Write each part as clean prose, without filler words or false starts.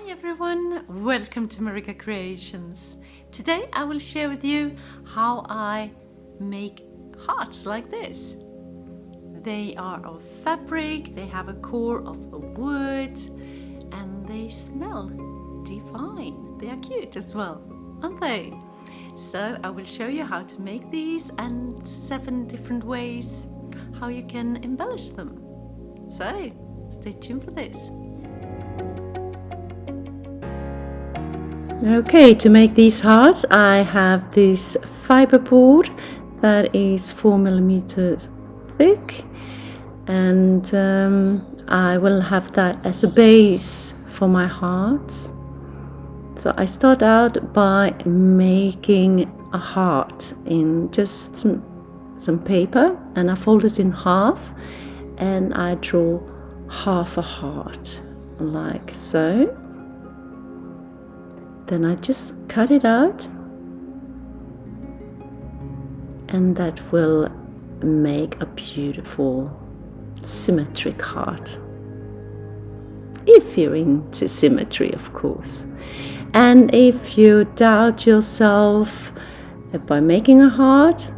Hi everyone, welcome to MarikaCreations. Today I will share with you how I make hearts like this. They are of fabric, they have a core of wood, and they smell divine. They are cute as well, aren't they? So I will show you how to make these and 7 different ways how you can embellish them. So stay tuned for this. Okay, to make these hearts I have this fiber board that is 4 millimeters thick, and I will have that as a base for my hearts. So I start out by making a heart in just some paper, and I fold it in half and I draw half a heart like so. Then I just cut it out, and that will make a beautiful symmetric heart, if you're into symmetry, of course. And if you doubt yourself by making a heart,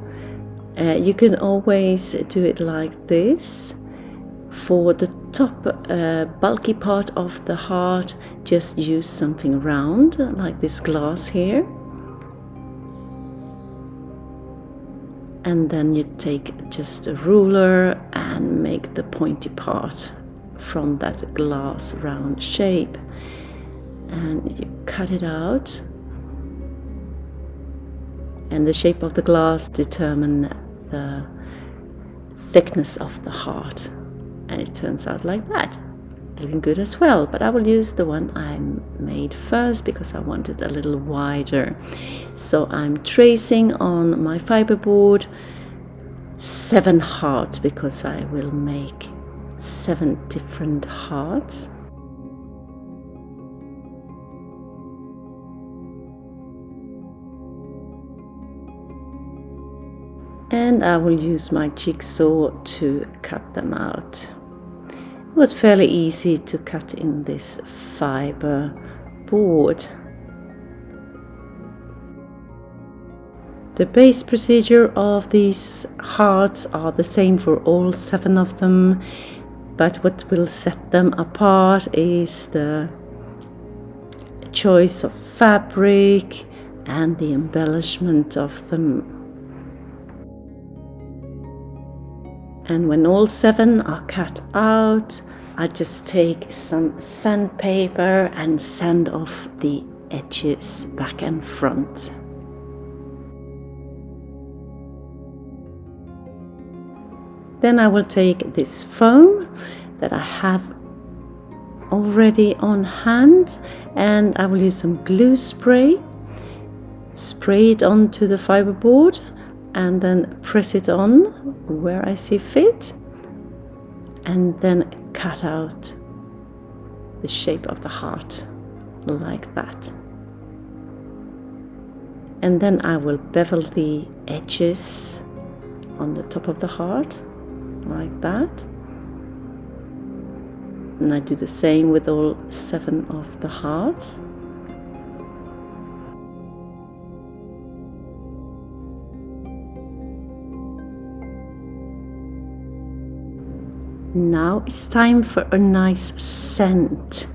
you can always do it like this. For the top bulky part of the heart, just use something round like this glass here, and then you take just a ruler and make the pointy part from that glass round shape, and you cut it out, and the shape of the glass determines the thickness of the heart. And it turns out like that, looking good as well. But I will use the one I made first because I want it a little wider. So I'm tracing on my fiberboard 7 hearts because I will make 7 different hearts. And I will use my jigsaw to cut them out. It was fairly easy to cut in this fiber board. The base procedure of these hearts are the same for all 7 of them, but what will set them apart is the choice of fabric and the embellishment of them. And when all 7 are cut out, I just take some sandpaper and sand off the edges back and front. Then I will take this foam that I have already on hand, and I will use some glue spray, spray it onto the fiberboard, and then press it on where I see fit, and then cut out the shape of the heart like that. And then I will bevel the edges on the top of the heart like that, and I do the same with all 7 of the hearts. Now it's time for a nice scent.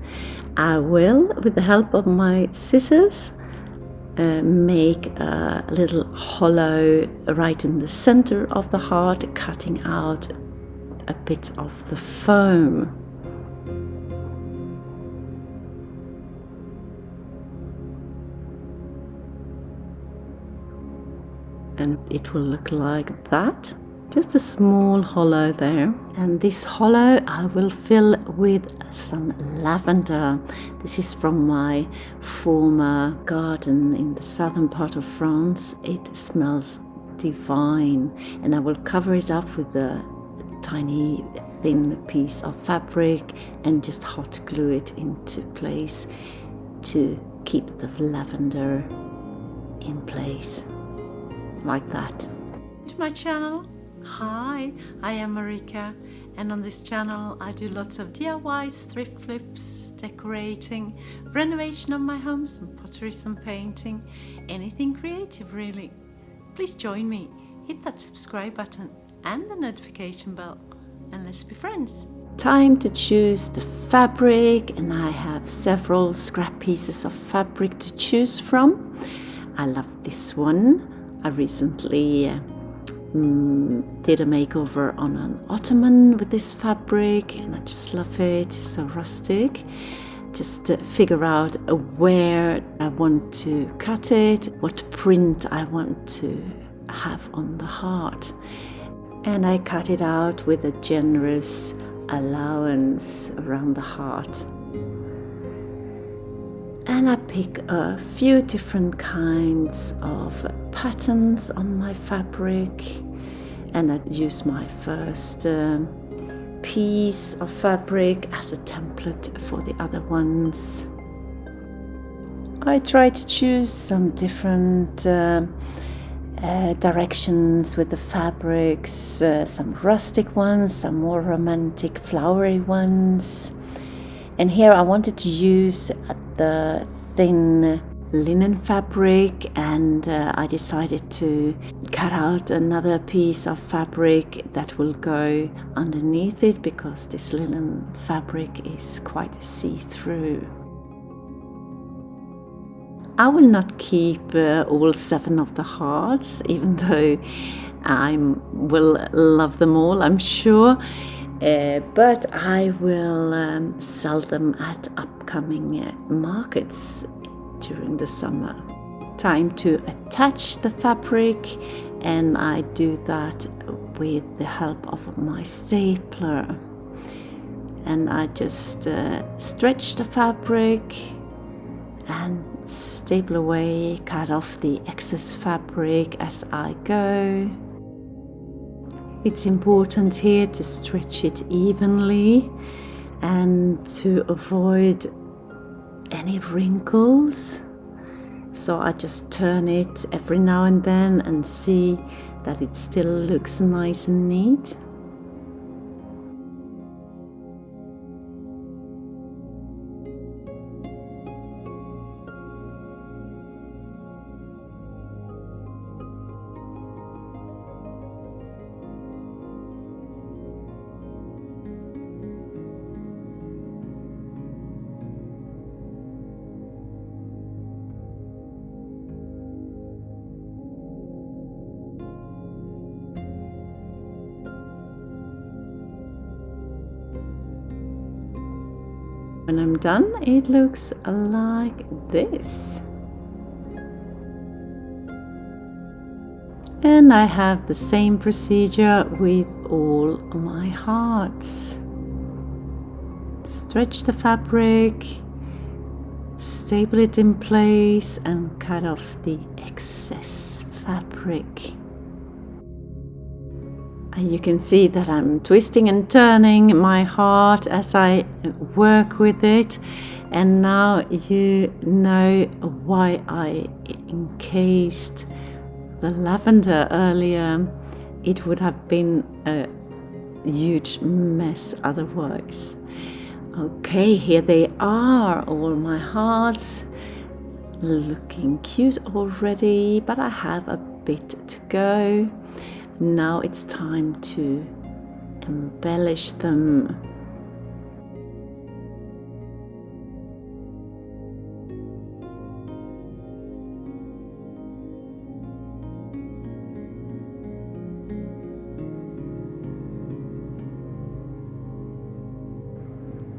I will, with the help of my scissors, make a little hollow right in the center of the heart, cutting out a bit of the foam. And it will look like that. Just a small hollow there, and this hollow I will fill with some lavender. This is from my former garden in the southern part of France. It smells divine, and I will cover it up with a tiny thin piece of fabric and just hot glue it into place to keep the lavender in place like that. To my channel. Hi, I am Marika, And on this channel I do lots of DIYs, thrift flips, decorating, renovation of my home, some pottery, some painting, anything creative really. Please join me, hit that subscribe button and the notification bell, and let's be friends. Time to choose the fabric, and I have several scrap pieces of fabric to choose from. I love this one. I recently did a makeover on an ottoman with this fabric, and I just love it. It's so rustic. Just to figure out where I want to cut it, what print I want to have on the heart. And I cut it out with a generous allowance around the heart. And I pick a few different kinds of patterns on my fabric, and I use my first piece of fabric as a template for the other ones. I try to choose some different directions with the fabrics, some rustic ones, some more romantic flowery ones. And here I wanted to use the thin linen fabric, and I decided to cut out another piece of fabric that will go underneath it, because this linen fabric is quite see-through. I will not keep all 7 of the hearts, even though I will love them all, I'm sure. But I will sell them at upcoming markets during the summer. Time to attach the fabric, and I do that with the help of my stapler. And I just stretch the fabric and staple away, cut off the excess fabric as I go. It's important here to stretch it evenly and to avoid any wrinkles. So I just turn it every now and then and see that it still looks nice and neat. When I'm done, it looks like this. And I have the same procedure with all my hearts. Stretch the fabric, staple it in place, and cut off the excess fabric. And you can see that I'm twisting and turning my heart as I work with it. And now you know why I encased the lavender earlier. It would have been a huge mess otherwise. Okay, here they are, all my hearts, looking cute already, but I have a bit to go. Now it's time to embellish them.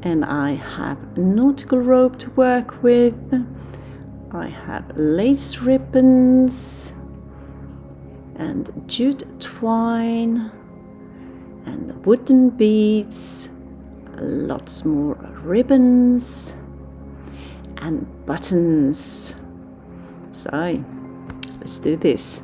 And I have nautical rope to work with. I have lace ribbons and jute twine and wooden beads, lots more ribbons and buttons. So let's do this.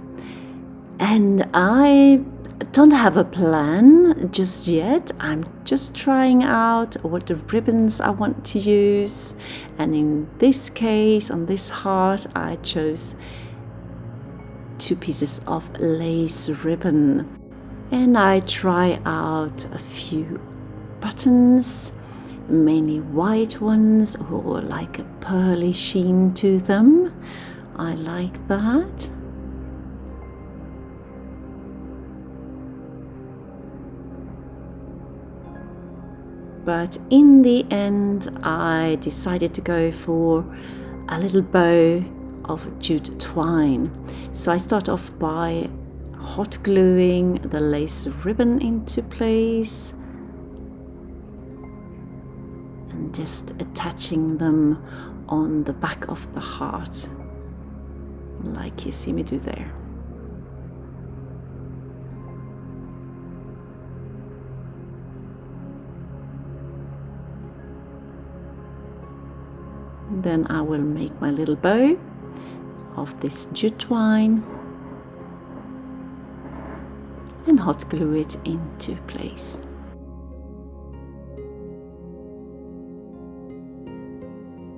And I don't have a plan just yet. I'm just trying out what the ribbons I want to use, and in this case, on this heart, I chose 2 pieces of lace ribbon. And I try out a few buttons, mainly white ones or like a pearly sheen to them. I like that. But in the end I decided to go for a little bow of jute twine. So I start off by hot gluing the lace ribbon into place and just attaching them on the back of the heart, like you see me do there. Then I will make my little bow of this jute twine and hot glue it into place.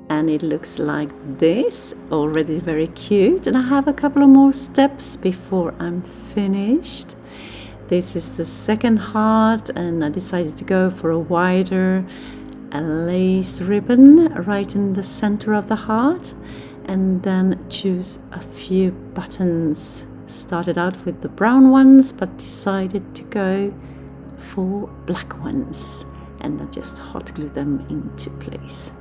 And it looks like this, already very cute. And I have a couple of more steps before I'm finished. This is the second heart, and I decided to go for a wider lace ribbon right in the center of the heart, and then choose a few buttons. Started out with the brown ones but decided to go for black ones, and I just hot glue them into place.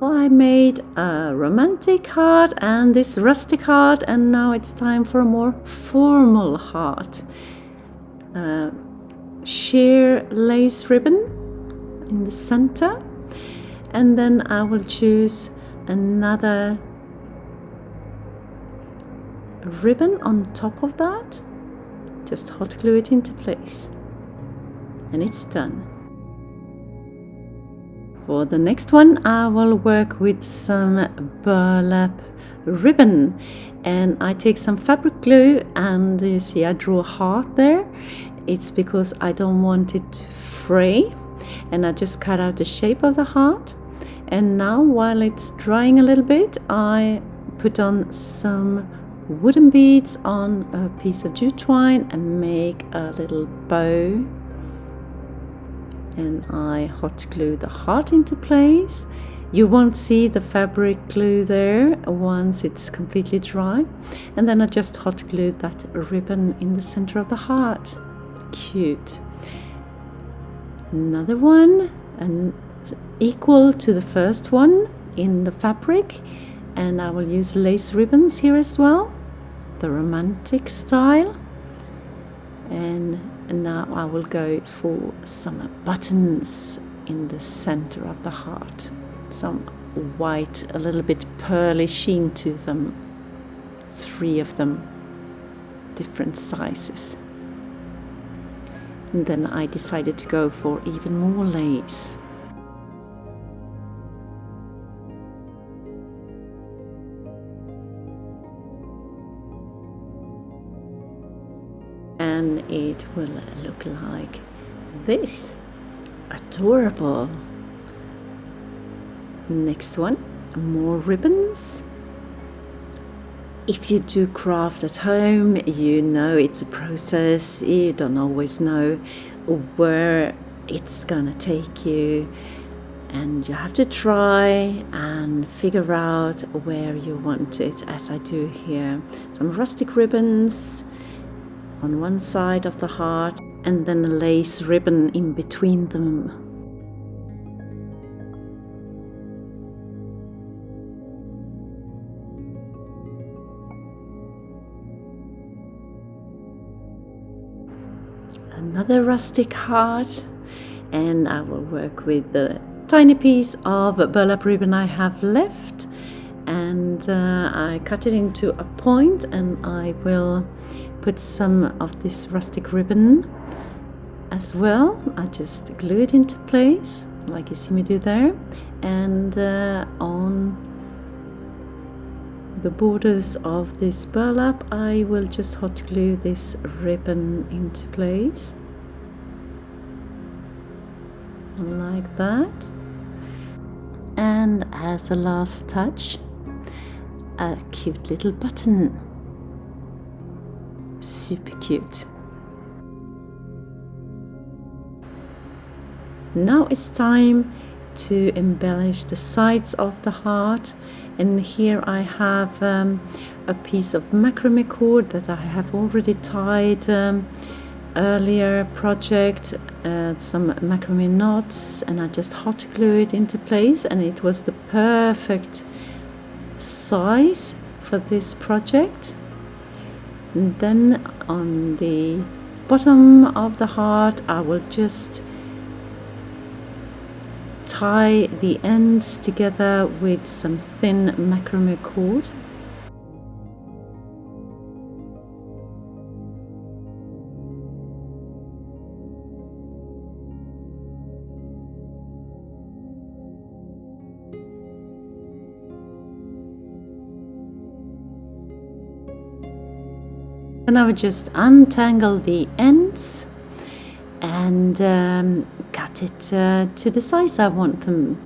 I made a romantic heart and this rustic heart, and now it's time for a more formal heart. Sheer lace ribbon in the center, and then I will choose another ribbon on top of that, just hot glue it into place, and it's done. For the next one I will work with some burlap ribbon, and I take some fabric glue, and you see I drew a heart there. It's because I don't want it to fray, and I just cut out the shape of the heart. And now while it's drying a little bit, I put on some wooden beads on a piece of jute twine and make a little bow, and I hot glue the heart into place. You won't see the fabric glue there once it's completely dry, and then I just hot glue that ribbon in the center of the heart. Cute. Another one, and equal to the first one in the fabric, and I will use lace ribbons here as well, the romantic style. And now I will go for some buttons in the center of the heart, some white, a little bit pearly sheen to them, 3 of them, different sizes. And then I decided to go for even more lace. And it will look like this. Adorable. Next one, more ribbons. If you do craft at home, you know it's a process. You don't always know where it's gonna take you, and you have to try and figure out where you want it, as I do here. Some rustic ribbons on one side of the heart, and then a lace ribbon in between them. Another rustic heart, and I will work with the tiny piece of burlap ribbon I have left, and I cut it into a point, and I will put some of this rustic ribbon as well. I just glue it into place like you see me do there, and on the borders of this burlap I will just hot glue this ribbon into place like that. And as a last touch, a cute little button. super cute. Now it's time to embellish the sides of the heart, and here I have a piece of macrame cord that I have already tied earlier project, some macrame knots, and I just hot glue it into place, and it was the perfect size for this project. And then on the bottom of the heart I will just tie the ends together with some thin macrame cord. And I will just untangle the ends and cut it to the size I want them.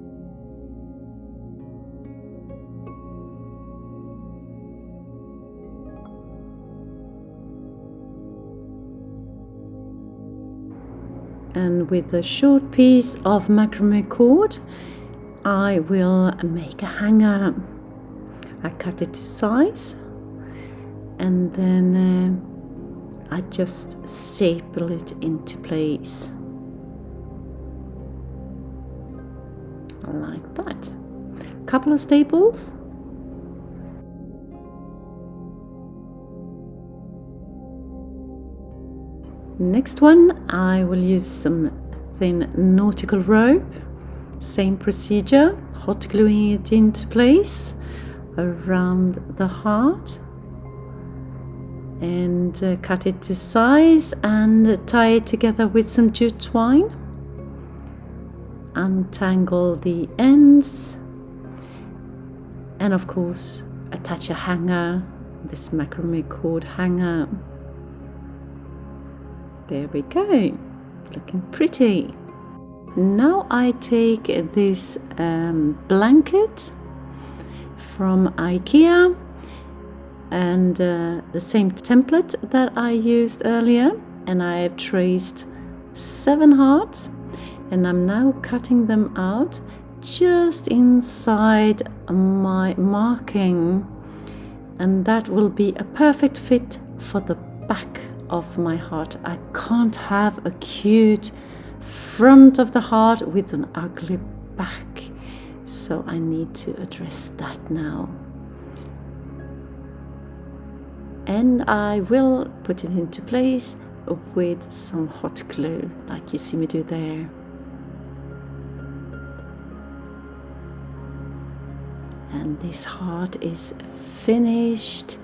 And with a short piece of macrame cord I will make a hanger. I cut it to size, and then I just staple it into place like that. Couple of staples. Next one, I will use some thin nautical rope. Same procedure, hot gluing it into place around the heart, and cut it to size and tie it together with some jute twine. Untangle the ends, and of course attach a hanger, this macrame cord hanger. There we go, looking pretty. Now I take this blanket from IKEA and the same template that I used earlier, and I have traced 7 hearts, and I'm now cutting them out just inside my marking, and that will be a perfect fit for the back of my heart. I can't have a cute front of the heart with an ugly back, so I need to address that now. And I will put it into place with some hot glue, like you see me do there. And this heart is finished,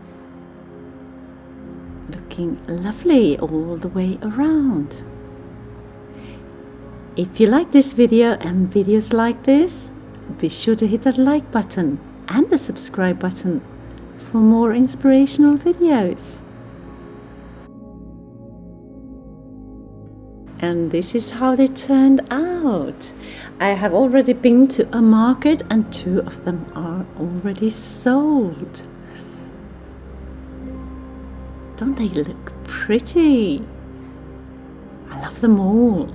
looking lovely all the way around. If you like this video and videos like this, be sure to hit that like button and the subscribe button for more inspirational videos. And this is how they turned out. I have already been to a market and 2 of them are already sold. Don't they look pretty? I love them all.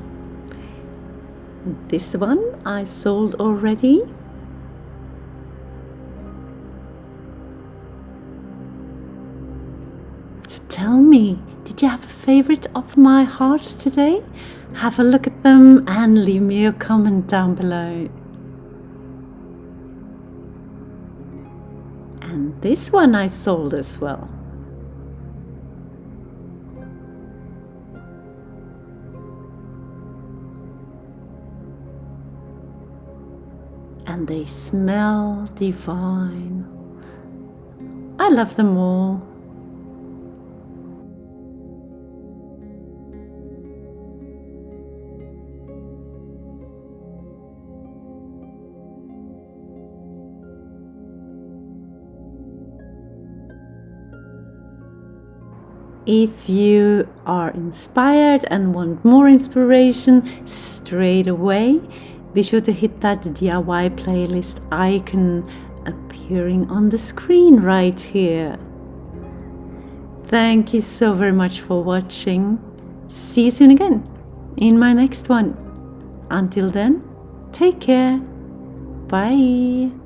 This one I sold already. So tell me, did you have a favorite of my hearts today? Have a look at them and leave me a comment down below. And this one I sold as well. And they smell divine. I love them all. If you are inspired and want more inspiration straight away, be sure to hit that DIY playlist icon appearing on the screen right here. Thank you so very much for watching. See you soon again in my next one. Until then, take care. Bye.